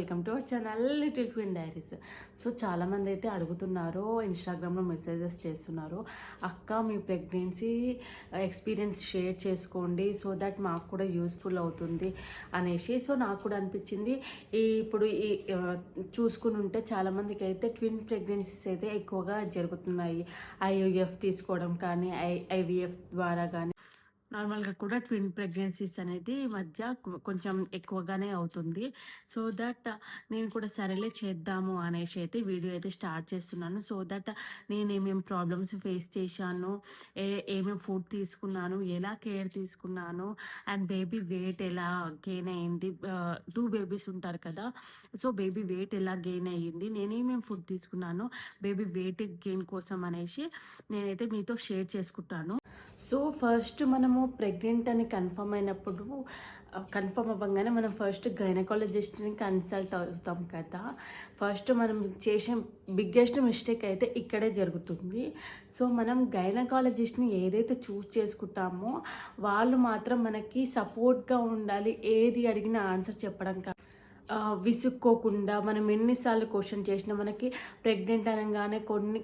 Welcome to our channel little queen diaries. So చాలామంది అయితే అడుగుతున్నారు, ఇన్స్టాగ్రామ్లో మెసేజెస్ చేస్తున్నారు, అక్క మీ ప్రెగ్నెన్సీ ఎక్స్పీరియన్స్ షేర్ చేసుకోండి సో దట్ మాకు కూడా యూస్ఫుల్ అవుతుంది అనేసి. సో నాకు కూడా అనిపించింది ఇప్పుడు చూసుకుని ఉంటే చాలామందికి అయితే ట్విన్ ప్రెగ్నెన్సీస్ అయితే ఎక్కువగా జరుగుతున్నాయి. ఐవీఎఫ్ తీసుకోవడం కానీ ఐవీఎఫ్ ద్వారా కానీ నార్మల్గా కూడా ట్విన్ ప్రెగ్నెన్సీస్ అనేది ఈ మధ్య కొంచెం ఎక్కువగానే అవుతుంది. సో దట్ నేను కూడా సరేలే చేద్దాము అనేసి అయితే వీడియో అయితే స్టార్ట్ చేస్తున్నాను. సో దట్ నేను ఏమేమి ప్రాబ్లమ్స్ ఫేస్ చేశాను, ఏమేమి ఫుడ్ తీసుకున్నాను, ఎలా కేర్ తీసుకున్నాను, అండ్ బేబీ వెయిట్ ఎలా గెయిన్ అయ్యింది. 2 బేబీస్ ఉంటారు కదా, సో బేబీ వెయిట్ ఎలా గెయిన్ అయ్యింది, నేనేమేమి ఫుడ్ తీసుకున్నాను బేబీ వెయిట్ గెయిన్ కోసం అనేసి నేనైతే మీతో షేర్ చేసుకుంటాను. సో ఫస్ట్ మనము ప్రెగ్నెంట్ అని కన్ఫర్మ్ అయినప్పుడు, కన్ఫర్మ్ అవ్వగానే మనం ఫస్ట్ గైనకాలజిస్ట్ని కన్సల్ట్ అవుతాం కదా. ఫస్ట్ మనం చేసే బిగ్గెస్ట్ మిస్టేక్ అయితే ఇక్కడే జరుగుతుంది. సో మనం గైనకాలజిస్ట్ని ఏదైతే చూస్ చేసుకుంటామో వాళ్ళు మాత్రం మనకి సపోర్ట్గా ఉండాలి. ఏది అడిగినా ఆన్సర్ చెప్పడం విసుక్కోకుండా మనం ఎన్నిసార్లు క్వశ్చన్ చేసినా మనకి ప్రెగ్నెంట్ అనగానే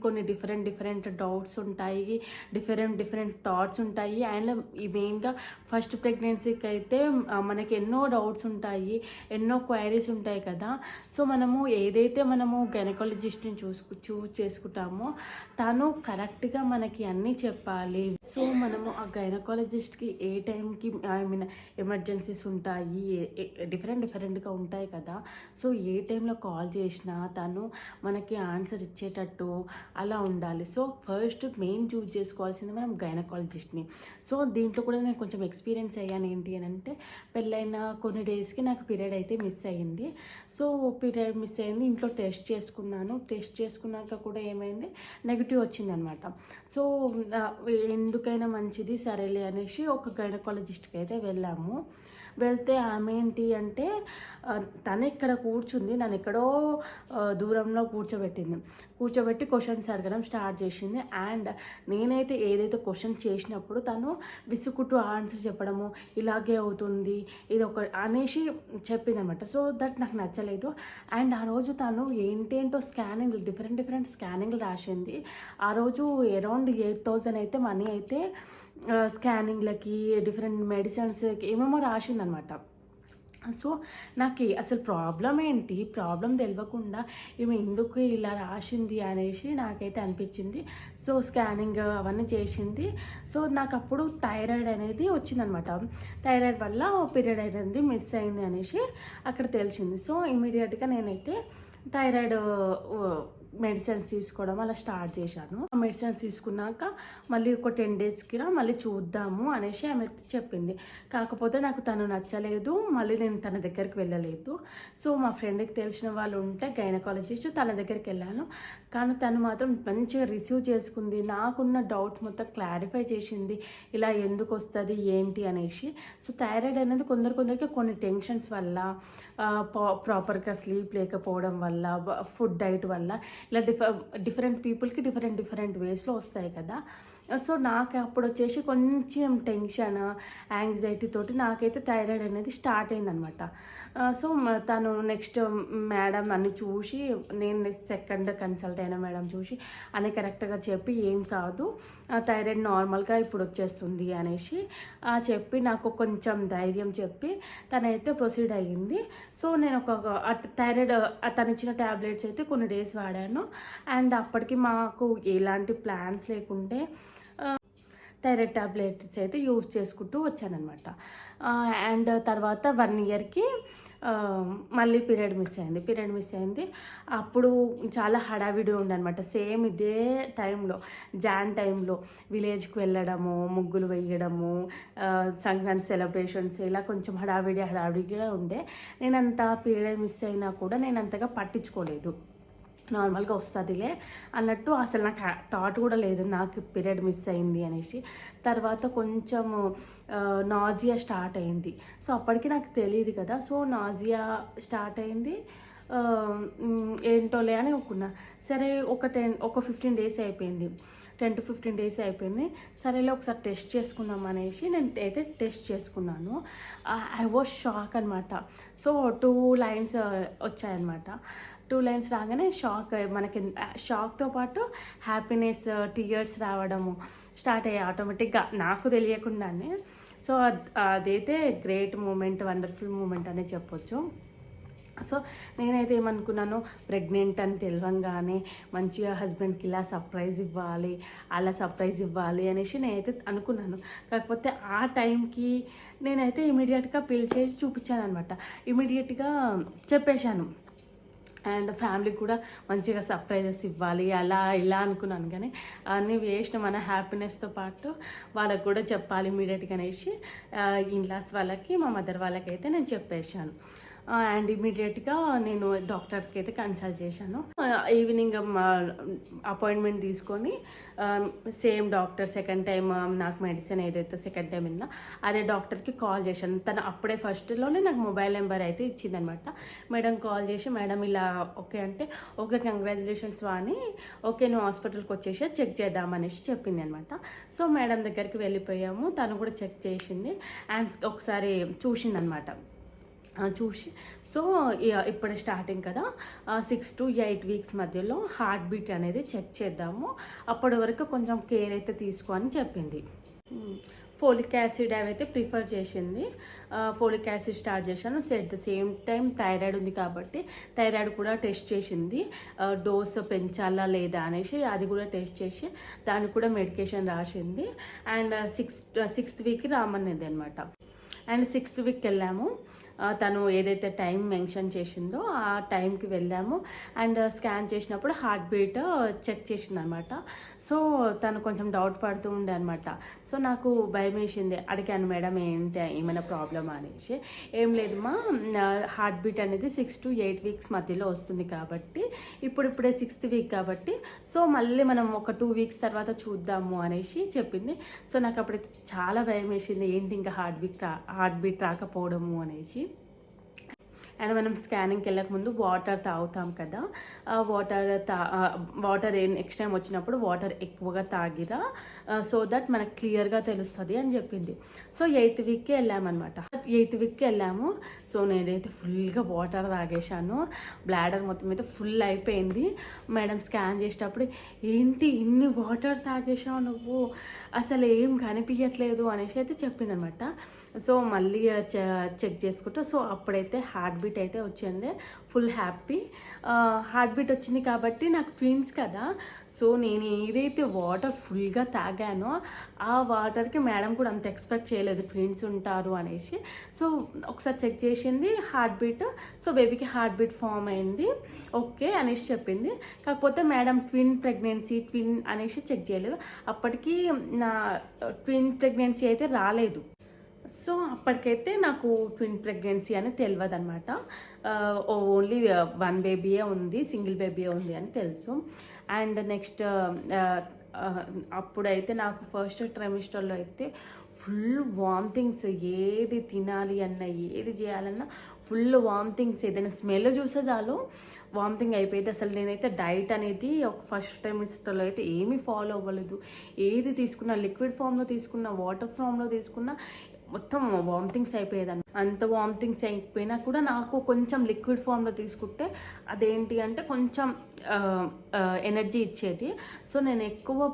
కొన్ని డిఫరెంట్ డౌట్స్ ఉంటాయి, డిఫరెంట్ థాట్స్ ఉంటాయి. అండ్ ఈ మెయిన్గా ఫస్ట్ ప్రెగ్నెన్సీకి అయితే మనకి ఎన్నో డౌట్స్ ఉంటాయి, ఎన్నో క్వైరీస్ ఉంటాయి కదా. సో మనము ఏదైతే మనము గైనకాలజిస్ట్ని చూస్ చేసుకుంటామో తను కరెక్ట్గా మనకి అన్నీ చెప్పాలి. సో మనము ఆ గైనకాలజిస్ట్కి ఏ టైంకి ఎమర్జెన్సీస్ ఉంటాయి, డిఫరెంట్గా ఉంటాయి కదా. సో ఏ టైంలో కాల్ చేసినా తను మనకి ఆన్సర్ ఇచ్చేటట్టు అలా ఉండాలి. సో ఫస్ట్ మెయిన్ చూస్ చేసుకోవాల్సింది మనం గైనకాలజిస్ట్ని. సో దీంట్లో కూడా నేను కొంచెం ఎక్స్పీరియన్స్ అయ్యాను. ఏంటి అని అంటే, పెళ్ళైన కొన్ని డేస్కి నాకు పీరియడ్ అయితే మిస్ అయ్యింది. సో పీరియడ్ మిస్ అయింది, ఇంట్లో టెస్ట్ చేసుకున్నాను. టెస్ట్ చేసుకున్నాక కూడా ఏమైంది, నెగిటివ్ వచ్చిందనమాట. సో ఎందుకైనా మంచిది సరేలే అనేసి ఒక గైనకాలజిస్ట్కి అయితే వెళ్ళాము. వెళ్తే ఆమె ఏంటి అంటే, తను ఇక్కడ కూర్చుంది, నన్ను ఎక్కడో దూరంలో కూర్చోబెట్టి క్వశ్చన్స్ అడగడం స్టార్ట్ చేసింది. అండ్ నేనైతే ఏదైతే క్వశ్చన్ చేసినప్పుడు తను విసుకుంటూ ఆన్సర్ చెప్పడము, ఇలాగే అవుతుంది ఇది ఒక అనేసి చెప్పిందనమాట. సో దట్ నాకు నచ్చలేదు. అండ్ ఆ రోజు తను ఏంటేంటో స్కానింగ్ డిఫరెంట్ స్కానింగ్లు రాసింది. ఆ రోజు అరౌండ్ 8,000 అయితే మనీ అయితే స్కానింగ్లకి, డిఫరెంట్ మెడిసిన్స్కి ఏమేమో రాసిందనమాట. సో నాకు అసలు ప్రాబ్లం తెలియకుండా ఈమె ఎందుకు ఇలా రాసింది అనేసి నాకైతే అనిపించింది. సో స్కానింగ్ అవన్నీ చేసింది. సో నాకు అప్పుడు థైరాయిడ్ అనేది వచ్చిందనమాట. థైరాయిడ్ వల్ల పీరియడ్ అనేది మిస్ అయింది అనేసి అక్కడ తెలిసింది. సో ఇమీడియట్గా నేనైతే థైరాయిడ్ మెడిసిన్స్ తీసుకోవడం అలా స్టార్ట్ చేశాను. మెడిసిన్స్ తీసుకున్నాక మళ్ళీ ఒక 10 డేస్కి మళ్ళీ చూద్దాము అనేసి ఆమె చెప్పింది. కాకపోతే నాకు తను నచ్చలేదు, మళ్ళీ నేను తన దగ్గరికి వెళ్ళలేదు. సో మా ఫ్రెండ్కి తెలిసిన వాళ్ళు ఉంటే గైనకాలజిస్ట్, తన దగ్గరికి వెళ్ళాను. కానీ తను మాత్రం మంచిగా రిసీవ్ చేసుకుంది, నాకున్న డౌట్స్ మొత్తం క్లారిఫై చేసింది, ఇలా ఎందుకు వస్తుంది ఏంటి అనేసి. సో థైరాయిడ్ అనేది కొందరికి కొన్ని టెన్షన్స్ వల్ల, ప్రాపర్గా స్లీప్ లేకపోవడం వల్ల, ఫుడ్ డైట్ వల్ల, ఇలా డిఫరెంట్ పీపుల్కి డిఫరెంట్ వేస్లో వస్తాయి కదా. సో నాకు అప్పుడు వచ్చేసి కొంచెం టెన్షన్, యాంగ్జైటీ తోటి నాకైతే థైరాయిడ్ అనేది స్టార్ట్ అయిందనమాట. సో తను నెక్స్ట్ మేడం అన్ని చూసి, నేను సెకండ్ కన్సల్ట్ అయిన మేడం చూసి అన్నీ కరెక్ట్గా చెప్పి ఏం కాదు, థైరాయిడ్ నార్మల్గా ఇప్పుడు వచ్చేస్తుంది అనేసి చెప్పి నాకు కొంచెం ధైర్యం చెప్పి తనైతే ప్రొసీడ్ అయ్యింది. సో నేను థైరాయిడ్ తను ఇచ్చిన ట్యాబ్లెట్స్ అయితే కొన్ని డేస్ వాడాను. అండ్ అప్పటికి మాకు ఎలాంటి ప్లాన్స్ లేకుంటే థైరాయిడ్ ట్యాబ్లెట్స్ అయితే యూజ్ చేసుకుంటూ వచ్చానమాట. అండ్ తర్వాత 1 ఇయర్కి మళ్ళీ పీరియడ్ మిస్ అయింది. అప్పుడు చాలా హడావిడి ఉండనమాట. సేమ్ ఇదే టైంలో, జాన్ టైంలో విలేజ్కి వెళ్ళడము, ముగ్గులు వేయడము, సంక్రాంతి సెలబ్రేషన్స్, ఇలా కొంచెం హడావిడిగా ఉండే. నేనంత పీరియడ్ మిస్ అయినా కూడా నేను అంతగా పట్టించుకోలేదు. నార్మల్గా వస్తుందిలే అన్నట్టు అసలు నాకు థాట్ కూడా లేదు నాకు పీరియడ్ మిస్ అయింది అనేసి. తర్వాత కొంచెం నాజియా స్టార్ట్ అయింది. సో అప్పటికి నాకు తెలియదు కదా. సో నాజియా స్టార్ట్ అయింది. ఏంటోలే అని అనుకున్నా. సరే ఒక 15 డేస్ అయిపోయింది. 10 to 15 డేస్ అయిపోయింది. సరేలే ఒకసారి టెస్ట్ చేసుకుందాం అనేసి నేను అయితే టెస్ట్ చేసుకున్నాను. ఐ వాజ్ షాక్ అనమాట. సో 2 లైన్స్ వచ్చాయన్నమాట. 2 లైన్స్ రాగానే మనకి షాక్తో పాటు హ్యాపీనెస్, టీయర్స్ రావడము స్టార్ట్ అయ్యాయి ఆటోమేటిక్గా నాకు తెలియకుండానే. సో అదైతే గ్రేట్ మూమెంట్, వండర్ఫుల్ మూమెంట్ అనే చెప్పొచ్చు. సో నేనైతే ఏమనుకున్నాను, ప్రెగ్నెంట్ అని తెలియంగానే మంచిగా హస్బెండ్కి ఇలా సర్ప్రైజ్ ఇవ్వాలి, అలా సర్ప్రైజ్ ఇవ్వాలి అనేసి నేనైతే అనుకున్నాను. కాకపోతే ఆ టైంకి నేనైతే ఇమీడియట్గా పిలిచేసి చూపించాను అనమాట. ఇమీడియట్గా చెప్పేశాను. అండ్ ఫ్యామిలీకి కూడా మంచిగా సర్ప్రైజెస్ ఇవ్వాలి, అలా ఇలా అనుకున్నాను. కానీ అన్నీ వేస్ట్. మన హ్యాపీనెస్తో పాటు వాళ్ళకు కూడా చెప్పాలి ఇమీడియట్గా అనేసి ఇన్లాస్ వాళ్ళకి, మా మదర్ వాళ్ళకి అయితే నేను చెప్పేశాను. అండ్ ఇమీడియట్గా నేను డాక్టర్కి అయితే కన్సల్ట్ చేశాను. ఈవినింగ్ అపాయింట్మెంట్ తీసుకొని సేమ్ డాక్టర్ సెకండ్ టైం నాకు మెడిసిన్ ఏదైతే సెకండ్ టైం విన్నా అదే డాక్టర్కి కాల్ చేశాను. తను అప్పుడే ఫస్ట్లోనే నాకు మొబైల్ నెంబర్ అయితే ఇచ్చిందనమాట. మేడం కాల్ చేసి, మేడం ఇలా ఓకే అంటే, ఓకే కంగ్రాచులేషన్స్ అని, ఓకే నువ్వు హాస్పిటల్కి వచ్చేసి చెక్ చేద్దామనేసి చెప్పింది అనమాట. సో మేడం దగ్గరికి వెళ్ళిపోయాము. తను కూడా చెక్ చేసింది అండ్ ఒకసారి చూసిందనమాట. చూసి, సో ఇప్పుడు స్టార్టింగ్ కదా, 6 to 8 వీక్స్ మధ్యలో హార్ట్ బీట్ అనేది చెక్ చేద్దాము, అప్పటి వరకు కొంచెం కేర్ అయితే తీసుకో అని చెప్పింది. ఫోలిక్ యాసిడ్ అవైతే ప్రిఫర్ చేసింది. ఫోలిక్ యాసిడ్ స్టార్ట్ చేశాను. At the same time thyroid ఉంది కాబట్టి థైరాయిడ్ కూడా టెస్ట్ చేసింది. డోస్ పెంచాలా లేదా అనేసి అది కూడా టెస్ట్ చేసి దానికి కూడా మెడికేషన్ రాసింది. అండ్ 6th వీక్ రామన్నది అనమాట. అండ్ 6th వీక్కి వెళ్ళాము. తను ఏదైతే టైం మెన్షన్ చేసిందో ఆ టైంకి వెళ్ళాము. అండ్ స్కాన్ చేసినప్పుడు హార్ట్ బీట్ చెక్ చేసింది అనమాట. సో తను కొంచెం డౌట్ పడుతూ ఉండే అనమాట. సో నాకు భయం వేసింది. అడిగాను, మేడం ఏంటి, ఏమైనా ప్రాబ్లమా అనేసి. ఏం లేదు మా, హార్ట్ బీట్ అనేది 6 to 8 వీక్స్ మధ్యలో వస్తుంది కాబట్టి ఇప్పుడే 6th వీక్ కాబట్టి సో మళ్ళీ మనం ఒక 2 వీక్స్ తర్వాత చూద్దాము అనేసి చెప్పింది. సో నాకు అప్పుడైతే చాలా భయం వేసింది, ఏంటి ఇంకా హార్ట్ బీట్ రాకపోవడము అనేసి. అండ్ మనం స్కానింగ్కి వెళ్ళకముందు వాటర్ తాగుతాం కదా, వాటర్ నెక్స్ట్ టైం వచ్చినప్పుడు వాటర్ ఎక్కువగా తాగిరా, సో దట్ మనకు క్లియర్గా తెలుస్తుంది అని చెప్పింది. సో 8th వీక్కి వెళ్ళామన్నమాట. 8th వీక్కి వెళ్ళాము. సో నేనైతే ఫుల్గా వాటర్ తాగేశాను. బ్లాడర్ మొత్తం అయితే ఫుల్ అయిపోయింది. మేడం స్కాన్ చేసేటప్పుడు, ఏంటి ఇన్ని వాటర్ తాగేసావు నువ్వు, అసలు ఏం కనిపించట్లేదు అనేసి అయితే చెప్పింది అనమాట. సో మళ్ళీ చెక్ చేసుకుంటూ, సో అప్పుడైతే హార్ట్ బీట్ అయితే వచ్చింది. Full happy. హార్ట్ బీట్ వచ్చింది కాబట్టి నాకు ట్విన్స్ కదా, సో నేను ఏదైతే వాటర్ ఫుల్గా తాగానో ఆ వాటర్కి మేడం కూడా అంత ఎక్స్పెక్ట్ చేయలేదు ట్విన్స్ ఉంటారు అనేసి. సో ఒకసారి చెక్ చేసింది హార్ట్ బీట్. సో బేబీకి హార్ట్ బీట్ ఫామ్ అయింది, ఓకే అనేసి చెప్పింది. కాకపోతే మేడం ట్విన్ అనేసి చెక్ చేయలేదు. అప్పటికి నా ట్విన్ ప్రెగ్నెన్సీ అయితే రాలేదు. సో అప్పటికైతే నాకు ట్విన్ ప్రెగ్నెన్సీ అని తెలియదు అనమాట. ఓన్లీ 1 బేబీయే ఉంది, సింగిల్ బేబీయే ఉంది అని తెలుసు. అండ్ నెక్స్ట్ అప్పుడైతే నాకు ఫస్ట్ ట్రైమిస్టర్లో అయితే ఫుల్ వామిటింగ్స్, ఏది తినాలి అన్నా ఏది చేయాలన్నా ఫుల్ వామిటింగ్స్. ఏదైనా స్మెల్ చూసే చాలు వామిటింగ్ అయిపోయింది. అసలు నేనైతే డైట్ అనేది ఒక ఫస్ట్ ట్రైమిస్టర్లో అయితే ఏమీ ఫాలో అవ్వలేదు. ఏది తీసుకున్నా, లిక్విడ్ ఫామ్లో తీసుకున్నా, వాటర్ ఫామ్లో తీసుకున్నా మొత్తం వామిటింగ్స్ అయిపోయేదాన్ని. అంత వామిటింగ్స్ అయిపోయినా కూడా నాకు కొంచెం లిక్విడ్ ఫామ్లో తీసుకుంటే అదేంటి అంటే కొంచెం ఎనర్జీ ఇచ్చేది. సో నేను ఎక్కువ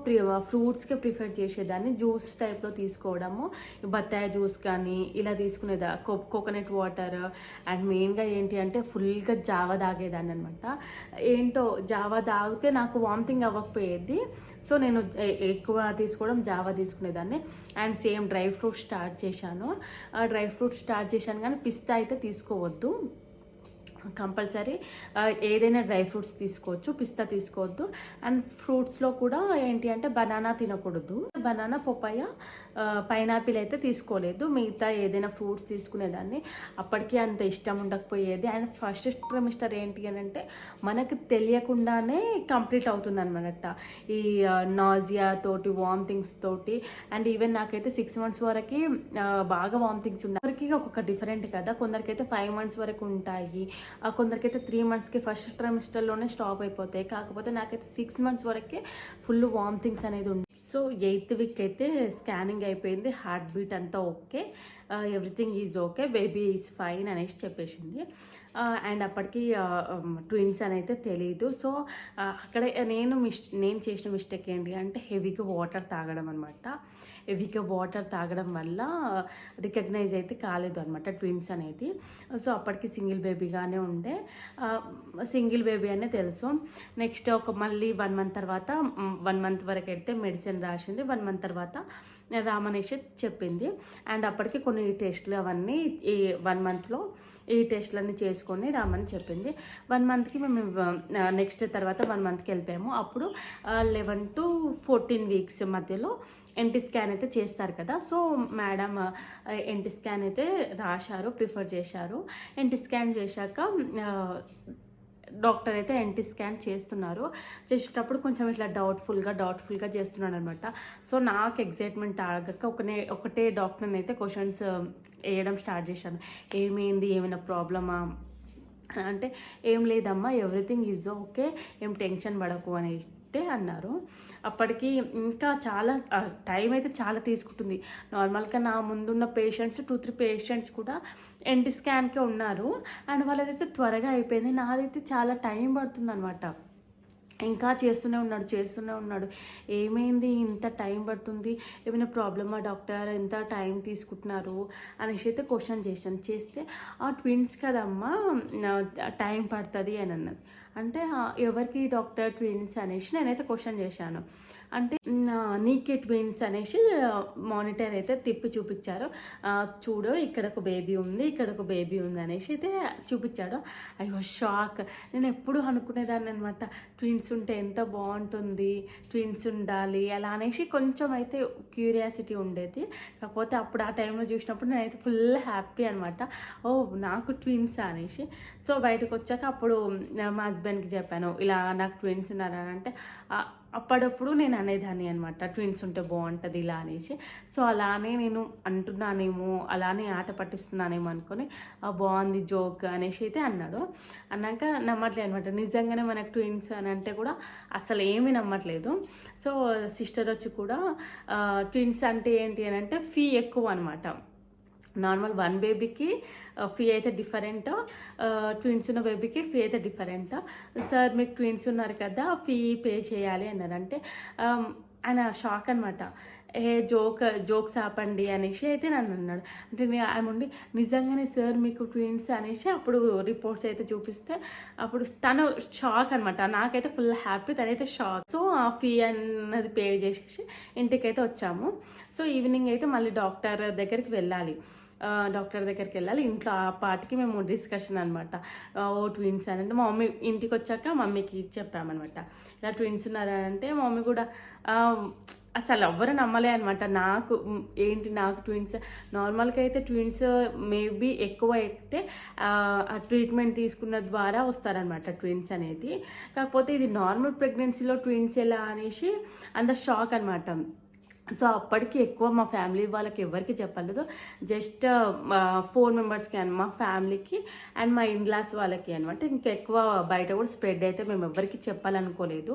ఫ్రూట్స్కే ప్రిఫర్ చేసేదాన్ని. జ్యూస్ టైప్లో తీసుకోవడము, బత్తాయి జ్యూస్ కానీ ఇలా తీసుకునేదా, కోకోనట్ వాటర్. అండ్ మెయిన్గా ఏంటి అంటే ఫుల్గా జావా తాగేదాన్ని అనమాట. ఏంటో జావా తాగితే నాకు వామిటింగ్ అవ్వకపోయేది. సో నేను ఎక్కువ తీసుకోవడం జావా తీసుకునేదాన్ని. And same dry fruits start చేశాను. డ్రై ఫ్రూట్స్ స్టార్ట్ చేశాను కానీ పిస్తా అయితే తీసుకోవద్దు కంపల్సరీ. ఏదైనా డ్రై ఫ్రూట్స్ తీసుకోవచ్చు, పిస్తా తీసుకోవద్దు. అండ్ ఫ్రూట్స్లో కూడా ఏంటి అంటే బనానా తినకూడదు. బనానా, పపాయ, పైనాపిల్ అయితే తీసుకోలేదు. మిగతా ఏదైనా ఫ్రూట్స్ తీసుకునేదాన్ని. అప్పటికి అంత ఇష్టం ఉండకపోయేది. అండ్ ఫస్ట్ ట్రైమిస్టర్ ఏంటి అని అంటే మనకు తెలియకుండానే కంప్లీట్ అవుతుంది అనమాట. ఈ నాజియా తోటి, వామిటింగ్స్ తోటి. అండ్ ఈవెన్ నాకైతే 6 months వరకు బాగా వామిటింగ్స్ ఉన్నాయి. అందరికీ ఒక్కొక్క డిఫరెంట్ కదా. కొందరికైతే 5 months వరకు ఉంటాయి, కొందరికైతే 3 monthsకి ఫస్ట్ ట్రైమిస్టర్లోనే స్టాప్ అయిపోతాయి. కాకపోతే నాకైతే 6 months వరకే ఫుల్ వామిటింగ్స్ అనేది ఉంది. సో 8th week అయితే స్కానింగ్ అయిపోయింది. హార్ట్ బీట్ అంతా okay, everything is okay, baby is fine అనేసి చెప్పేసింది. అండ్ అప్పటికి ట్విన్స్ అని అయితే తెలీదు. సో అక్కడ నేను చేసిన మిస్టేక్ ఏంటి అంటే హెవీగా వాటర్ తాగడం అనమాట. హెవీగా వాటర్ తాగడం వల్ల రికగ్నైజ్ అయితే కాలేదు అనమాట ట్విన్స్ అనేది. సో అప్పటికి సింగిల్ బేబీగానే ఉండే, సింగిల్ బేబీ అనే తెలుసు. నెక్స్ట్ మళ్ళీ 1 month తర్వాత 1 month వరకు అయితే మెడిసిన్ రాసింది. 1 month తర్వాత రామనేసి చెప్పింది. అండ్ అప్పటికి కొన్ని టెస్టులు అవన్నీ ఈ 1 monthలో ఈ టెస్టులన్నీ చేసుకొని రామని చెప్పింది. 1 monthకి మేము నెక్స్ట్ తర్వాత 1 monthకి వెళ్ళిపోయాము. అప్పుడు 11 to 14 weeks మధ్యలో ఎన్టీ స్కాన్ అయితే చేస్తారు కదా. సో మేడం ఎన్టీ స్కాన్ అయితే రాశారు, ప్రిఫర్ చేశారు. ఎన్టీ స్కాన్ చేశాక డాక్టర్ అయితే ఎన్టీ స్కాన్ చేస్తున్నారు. చేసేటప్పుడు కొంచెం ఇట్లా డౌట్ఫుల్గా చేస్తున్నాడు అనమాట. సో నాకు ఎగ్జైట్మెంట్ ఆగక ఒకటే డాక్టర్ని అయితే క్వశ్చన్స్ వేయడం స్టార్ట్ చేశాను. ఏమైనా ప్రాబ్లమా అంటే, ఏం లేదమ్మా, ఎవ్రీథింగ్ ఈజ్ ఓకే, ఏం టెన్షన్ పడకు అని అన్నారు. అప్పటికి ఇంకా చాలా టైం అయితే చాలా తీసుకుంటుంది. నార్మల్గా నా ముందున్న పేషెంట్స్ 2-3 పేషెంట్స్ కూడా ఎన్టీ స్కాన్కే ఉన్నారు. అండ్ వాళ్ళదైతే త్వరగా అయిపోయింది. నాదైతే చాలా టైం పడుతుంది అనమాట. ఇంకా చేస్తూనే ఉన్నాడు. ఏమైంది, ఇంత టైం పడుతుంది, ఏమైనా ప్రాబ్లమా డాక్టర్, ఎంత టైం తీసుకుంటున్నారు అనేసి అయితే క్వశ్చన్ చేస్తే ట్విన్స్ కదమ్మా, టైం పడుతుంది అని అన్నది. అంటే ఎవరికి డాక్టర్ ట్విన్స్ అనేసి నేనైతే క్వశ్చన్ చేశాను. అంటే నీకే ట్విన్స్ అనేసి మానిటర్ అయితే తిప్పి చూపించారు. చూడు, ఇక్కడ ఒక బేబీ ఉంది అనేసి అయితే చూపించాడు. అయ్యో షాక్. నేను ఎప్పుడు అనుకునేదాన్ని అనమాట, ట్విన్స్ ఉంటే ఎంత బాగుంటుంది, ట్విన్స్ ఉండాలి అలా అనేసి కొంచెం అయితే క్యూరియాసిటీ ఉండేది. కాకపోతే అప్పుడు ఆ టైంలో చూసినప్పుడు నేనైతే ఫుల్ హ్యాపీ అనమాట. ఓ నాకు ట్విన్స్ అనేసి. సో బయటకు వచ్చాక అప్పుడు మా హస్బెండ్కి చెప్పాను, ఇలా నాకు ట్విన్స్ ఉన్నారని. అంటే అప్పుడప్పుడు నేను అనేదాన్ని అనమాట, ట్విన్స్ ఉంటే బాగుంటుంది ఇలా అనేసి. సో అలానే నేను అంటున్నానేమో, అలానే ఆట పట్టిస్తున్నానేమో అనుకొని బాగుంది జోక్ అనేసి అయితే అన్నాడు. అన్నాక నమ్మట్లేదు అనమాట. నిజంగానే మనకు ట్విన్స్ అని అంటే కూడా అసలు ఏమీ నమ్మట్లేదు. సో సిస్టర్ వచ్చి కూడా ట్విన్స్ అంటే ఏంటి అని అంటే ఫీ ఎక్కువ అనమాట. నార్మల్ 1 బేబీకి ఫీ అయితే డిఫరెంట్, ట్విన్స్ ఉన్న బేబీకి ఫీ అయితే డిఫరెంట్. సార్ మీకు ట్విన్స్ ఉన్నారు కదా, ఫీ పే చేయాలి అన్నారు. అంటే ఆయన షాక్ అనమాట. జోక్స్ ఆపండి అనేసి అయితే నన్ను అన్నాడు. అంటే ఆయన ఉండి నిజంగానే సార్ మీకు ట్విన్స్ అనేసి అప్పుడు రిపోర్ట్స్ అయితే చూపిస్తే అప్పుడు తను షాక్ అనమాట. నాకైతే ఫుల్ హ్యాపీ, తనైతే షాక్. సో ఆ ఫీ అన్నది పే చేసేసి ఇంటికైతే వచ్చాము. సో ఈవినింగ్ అయితే మళ్ళీ డాక్టర్ దగ్గరికి వెళ్ళాలి. ఇంట్లో ఆ పాటికి మేము డిస్కషన్ అనమాట. ఓ ట్విన్స్ అని అంటే మా మమ్మీ ఇంటికి వచ్చాక మమ్మీకి చెప్పామన్నమాట, ఇలా ట్విన్స్ ఉన్నారంటే మా మమ్మీ కూడా అసలు ఎవ్వరు నమ్మలే అనమాట. నాకు ట్విన్స్, నార్మల్గా అయితే ట్విన్స్ మేబీ ఎక్కువ అయితే ట్రీట్మెంట్ తీసుకున్న ద్వారా వస్తారనమాట ట్విన్స్ అనేది. కాకపోతే ఇది నార్మల్ ప్రెగ్నెన్సీలో ట్విన్స్ ఎలా అనేసి అందరు షాక్ అనమాట. సో అప్పటికి ఎక్కువ మా ఫ్యామిలీ వాళ్ళకి ఎవరికి చెప్పలేదు, జస్ట్ 4 మెంబర్స్కి మా ఫ్యామిలీకి అండ్ మా ఇన్లాస్ వాళ్ళకి అనమాట. ఇంకా ఎక్కువ బయట కూడా స్ప్రెడ్ అయితే మేము ఎవరికి చెప్పాలనుకోలేదు.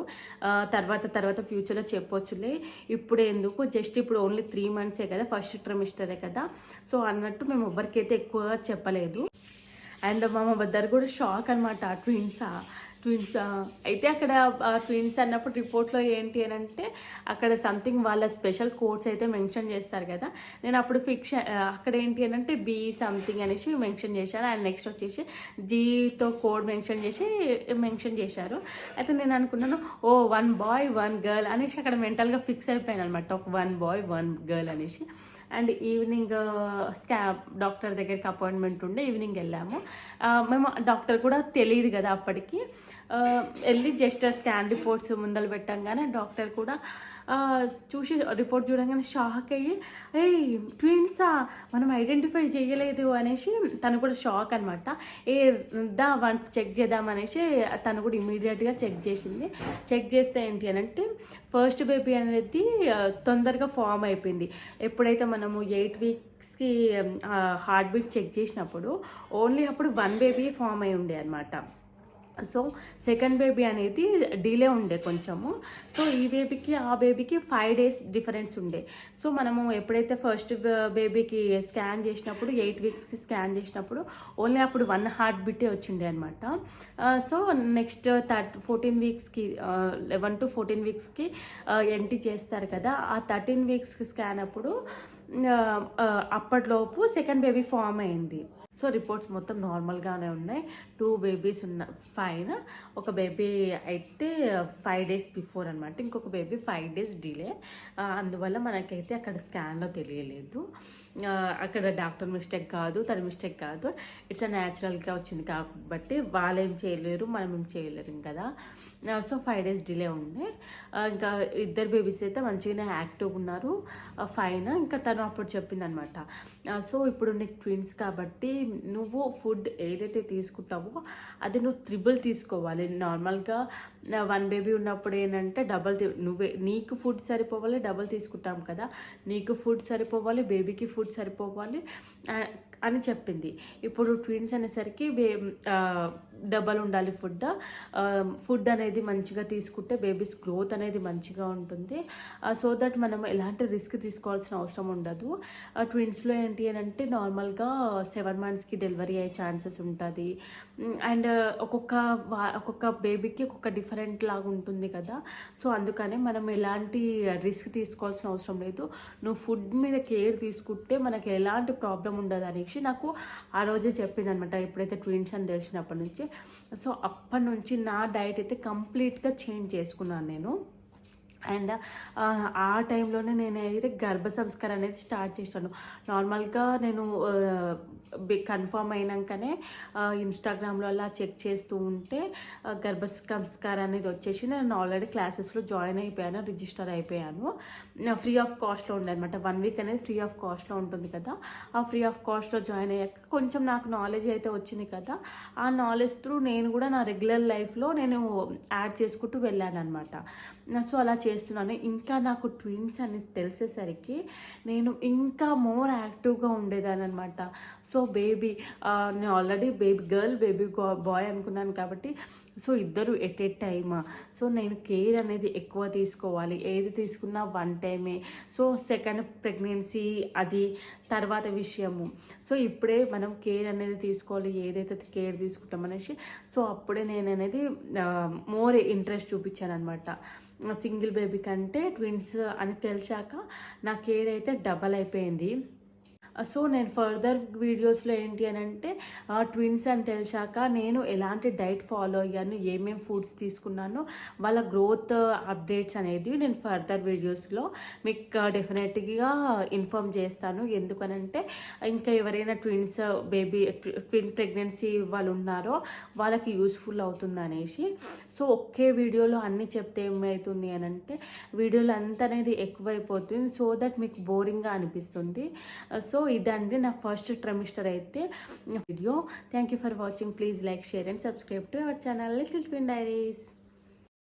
తర్వాత ఫ్యూచర్లో చెప్పొచ్చులే, ఇప్పుడు ఎందుకు, జస్ట్ ఇప్పుడు ఓన్లీ 3 months కదా, ఫస్ట్ ట్రైమిస్టరే కదా, సో అన్నట్టు మేము ఎవరికైతే ఎక్కువగా చెప్పలేదు. అండ్ మా మదర్ కూడా షాక్ అనమాట, ట్విన్స్ అయితే. అక్కడ ట్విన్స్ అన్నప్పుడు రిపోర్ట్లో ఏంటి అని అంటే అక్కడ సంథింగ్ వాళ్ళ స్పెషల్ కోడ్స్ అయితే మెన్షన్ చేస్తారు కదా. నేను అప్పుడు అక్కడ ఏంటి అని అంటే బి సంథింగ్ అనేసి మెన్షన్ చేశాను. అండ్ నెక్స్ట్ వచ్చేసి జీతో కోడ్ మెన్షన్ చేశారు. అయితే నేను అనుకున్నాను, 1 boy 1 girl అనేసి అక్కడ మెంటల్గా ఫిక్స్ అయిపోయాను అనమాట, ఒక 1 boy 1 girl అనేసి. అండ్ ఈవినింగ్ డాక్టర్ దగ్గరికి అపాయింట్మెంట్ ఉండే, ఈవినింగ్ వెళ్ళాము. మేము డాక్టర్ కూడా తెలియదు కదా అప్పటికి. వెళ్ళి జస్ట్ స్కాన్ రిపోర్ట్స్ ముందలు పెట్టంగానే డాక్టర్ కూడా చూసి రిపోర్ట్ చూడగానే షాక్ అయ్యి ఏయ్ ట్విన్సా మనం ఐడెంటిఫై చేయలేదు అనేసి తను కూడా షాక్ అనమాట. వన్స్ చెక్ చేద్దాం అనేసి తను కూడా ఇమీడియట్గా చెక్ చేసింది. చెక్ చేస్తే ఏంటి అని అంటే ఫస్ట్ బేబీ అనేది తొందరగా ఫామ్ అయిపోయింది. ఎప్పుడైతే మనము 8 వీక్స్కి హార్ట్ బీట్ చెక్ చేసినప్పుడు ఓన్లీ అప్పుడు 1 బేబీ ఫామ్ అయి ఉండే అనమాట. సో సెకండ్ బేబీ అనేది డిలే ఉండే కొంచెము. సో ఈ బేబీకి ఆ బేబీకి 5 days డిఫరెన్స్ ఉండే. సో మనము ఎప్పుడైతే ఫస్ట్ బేబీకి స్కాన్ చేసినప్పుడు 8 వీక్స్కి స్కాన్ చేసినప్పుడు ఓన్లీ అప్పుడు 1 హార్ట్ బీటే వచ్చిండే అనమాట. సో నెక్స్ట్ 14 వీక్స్కి 11 to 14 వీక్స్కి ఎంటీ చేస్తారు కదా, ఆ 13 వీక్స్కి స్కాన్ అప్పుడు అప్పట్లోపు సెకండ్ బేబీ ఫామ్ అయింది. సో రిపోర్ట్స్ మొత్తం నార్మల్గానే ఉన్నాయి. 2 బేబీస్ ఫైన్. ఒక బేబీ అయితే 5 days బిఫోర్ అనమాట, ఇంకొక బేబీ 5 days డిలే. అందువల్ల మనకైతే అక్కడ స్కాన్లో తెలియలేదు. అక్కడ డాక్టర్ మిస్టేక్ కాదు, తన మిస్టేక్ కాదు, ఇట్స్ న్యాచురల్గా వచ్చింది కాబట్టి వాళ్ళు ఏం చేయలేరు, మనం ఏం చేయలేరు కదా. సో 5 days డిలే ఉండే. ఇంకా 2 బేబీస్ అయితే మంచిగానే యాక్టివ్గా ఉన్నారు, ఫైన్. ఇంకా తను అప్పుడు చెప్పింది అనమాట, సో ఇప్పుడు నీకు ట్విన్స్ కాబట్టి నువ్వు ఫుడ్ ఏదైతే తీసుకుంటావో అది నువ్వు 3 తీసుకోవాలి. నార్మల్గా 1 బేబీ ఉన్నప్పుడు ఏంటంటే నీకు ఫుడ్ సరిపోవాలి, డబుల్ తీసుకుంటాం కదా, నీకు ఫుడ్ సరిపోవాలి, బేబీకి ఫుడ్ సరిపోవాలి అని చెప్పింది. ఇప్పుడు ట్విన్స్ అనేసరికి డబల్ ఉండాలి ఫుడ్ అనేది మంచిగా తీసుకుంటే బేబీస్ గ్రోత్ అనేది మంచిగా ఉంటుంది. సో దట్ మనం ఎలాంటి రిస్క్ తీసుకోవాల్సిన అవసరం ఉండదు. ట్విన్స్లో ఏంటి అని అంటే నార్మల్గా 7 monthsకి డెలివరీ అయ్యే ఛాన్సెస్ ఉంటుంది. అండ్ ఒక్కొక్క బేబీకి ఒక్కొక్క డిఫరెంట్ లాగా ఉంటుంది కదా. సో అందుకని మనం ఎలాంటి రిస్క్ తీసుకోవాల్సిన అవసరం లేదు. నువ్వు ఫుడ్ మీద కేర్ తీసుకుంటే మనకి ఎలాంటి ప్రాబ్లం ఉండదు అనేసి నాకు ఆ రోజే చెప్పింది అనమాట, ఎప్పుడైతే ట్విన్స్ అని తెలిసినప్పటి నుంచి. సో అప్పటి నుంచి నా డైట్ అయితే కంప్లీట్గా చేంజ్ చేసుకున్నాను నేను. అండ్ ఆ టైంలోనే నేను అయితే గర్భ సంస్కారం అనేది స్టార్ట్ చేశాను. నార్మల్గా నేను కన్ఫర్మ్ అయినాకనే ఇన్స్టాగ్రామ్లో అలా చెక్ చేస్తూ ఉంటే గర్భ సంస్కారం అనేది వచ్చేసి నేను ఆల్రెడీ క్లాసెస్లో జాయిన్ అయిపోయాను, రిజిస్టర్ అయిపోయాను. ఫ్రీ ఆఫ్ కాస్ట్లో ఉండే అనమాట. 1 week అనేది ఫ్రీ ఆఫ్ కాస్ట్లో ఉంటుంది కదా. ఆ ఫ్రీ ఆఫ్ కాస్ట్లో జాయిన్ అయ్యాక కొంచెం నాకు నాలెడ్జ్ అయితే వచ్చింది కదా. ఆ నాలెడ్జ్ త్రూ నేను కూడా నా రెగ్యులర్ లైఫ్లో నేను యాడ్ చేసుకుంటూ వెళ్ళాను అనమాట. సో అలా చేస్తున్నాను. ఇంకా నాకు ట్విన్స్ అని తెలిసేసరికి నేను ఇంకా మోర్ యాక్టివ్గా ఉండేదాన్ని అనమాట. సో నేను ఆల్రెడీ గర్ల్ బేబీ బాయ్ అనుకున్నాను కాబట్టి సో ఇద్దరు ఎట్ ఏ టైమ్. సో నేను కేర్ అనేది ఎక్కువ తీసుకోవాలి, ఏది తీసుకున్నా 1 time. సో సెకండ్ ప్రెగ్నెన్సీ అది తర్వాత విషయము. సో ఇప్పుడే మనం కేర్ అనేది తీసుకోవాలి, ఏదైతే కేర్ తీసుకుంటాం అనేసి. సో అప్పుడే నేను అనేది మోర్ ఇంట్రెస్ట్ చూపించాను అనమాట. సింగిల్ బేబీ కంటే ట్విన్స్ అని తెలిసాక నా కేర్ అయితే డబల్ అయిపోయింది. సో నేను ఫర్దర్ వీడియోస్లో ఏంటి అని అంటే ట్విన్స్ అని తెలిసాక నేను ఎలాంటి డైట్ ఫాలో అయ్యాను, ఏమేమి ఫుడ్స్ తీసుకున్నాను, వాళ్ళ గ్రోత్ అప్డేట్స్ అనేది నేను ఫర్దర్ వీడియోస్లో మీకు డెఫినెట్గా ఇన్ఫార్మ్ చేస్తాను. ఎందుకనంటే ఇంకా ఎవరైనా ట్విన్ ప్రెగ్నెన్సీ వాళ్ళు ఉన్నారో వాళ్ళకి యూస్ఫుల్ అవుతుంది అనేసి. సో ఒకే వీడియోలో అన్నీ చెప్తే ఏమవుతుంది అని అంటే వీడియోలు అంతా అనేది ఎక్కువైపోతుంది, సో దట్ మీకు బోరింగ్గా అనిపిస్తుంది. సో ఇదండి నా ఫస్ట్ ట్రైమిస్టర్ అయితే video. Thank you for watching. Please like, share and subscribe to our channel little twin diaries.